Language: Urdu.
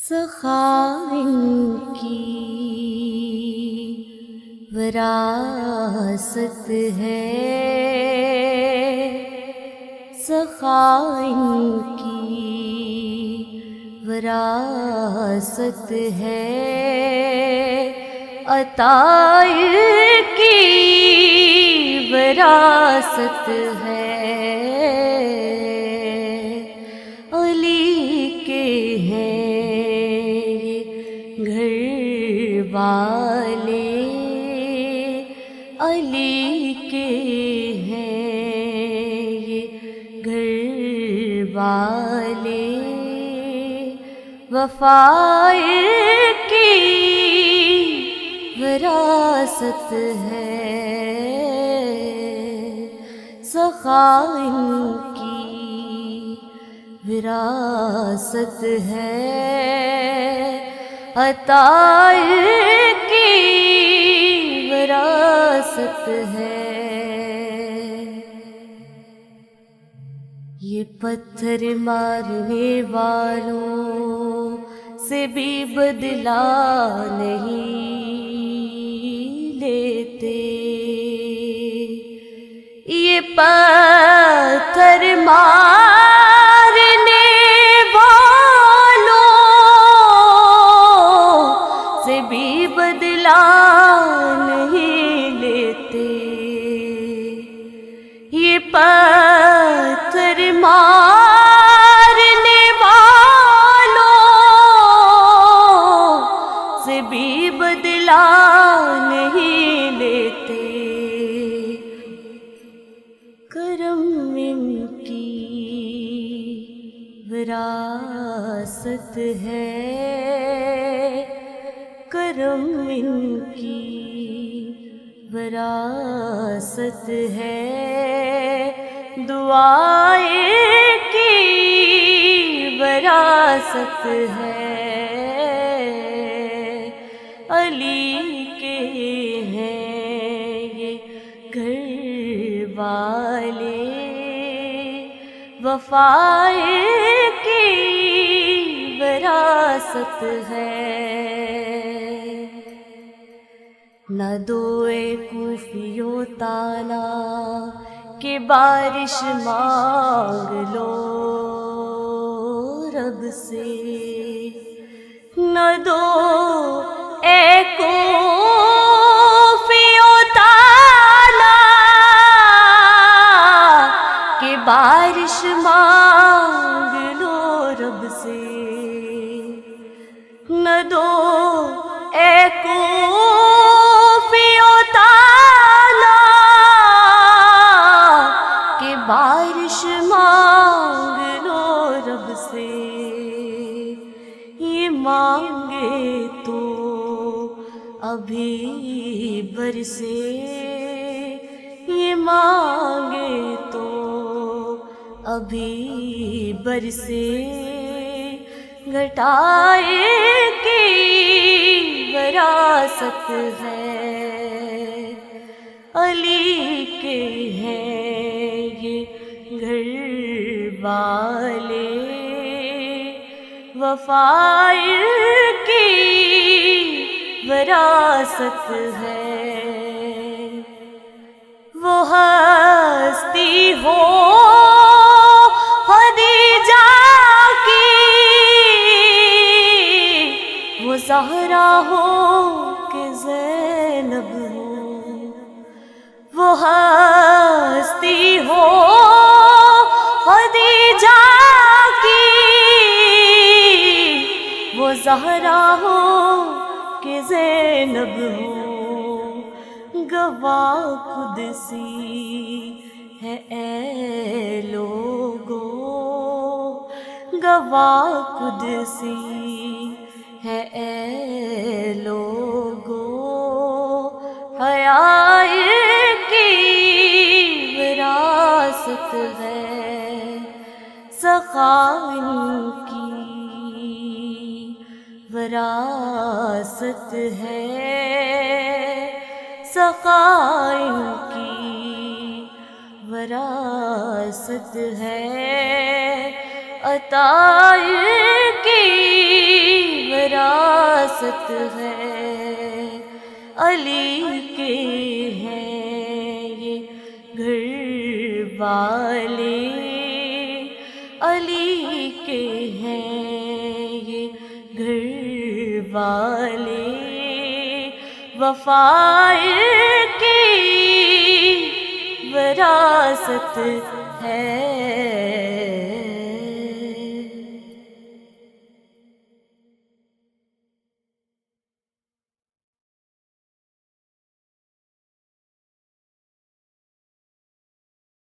سخاوند کی وراثت ہے، سخاوند کی وراثت ہے، عطا کی وراثت ہے، علی کے ہیں گھر والے، علی کے ہیں یہ گھر والے، وفا کی وراثت ہے، سخاوند کی وراثت ہے، عطا کی وراثت ہے۔ یہ پتھر مارنے والوں سے بھی بدلہ نہیں لیتے، یہ پتھر مارنے والوں سے بھی بدلہ نہیں لیتے، یہ پتھر مارنے والوں سے بھی بدلہ نہیں لیتے، کرم ان کی وراثت ہے، کرم ان کی وراثت ہے، دعائیں کی وراثت ہے، علی کے ہیں یہ گھر والے، وفا کی وراثت ہے۔ نہ دوئے کوفیوں تانا کہ بارش مانگ لو رب سے، نہ دو اے کوفیوں تانا کہ بارش مانگ لو رب سے، نہ دو اے کوفیوں تانا کہ بارش مانگ لو رب سے، یہ مانگے تو ابھی برسے، یہ مانگے تو ابھی برسے، گھٹائے کی وراثت ہے، علی کے ہیں یہ گھر والے، وفا کی وراثت ہے، وہ ہستی ہو خدیجہ کی، وہ زہرا ہو کہ زینب ہو، وہ ہستی ہو خدیجہ کی، وہ زہرا ہو کہ زینب ہو، گواہ قدسی ہے اے لوگو، گواہ قدسی ہے اے لوگو، حیا کی وراثت ہے، سخاوند کی وراثت ہے، سخاوند کی وراثت ہے، عطا کی وراثت ہے، علی کے ہیں یہ گھر والے، علی کے ہیں یہ گھر والے، وفا کی وراثت ہے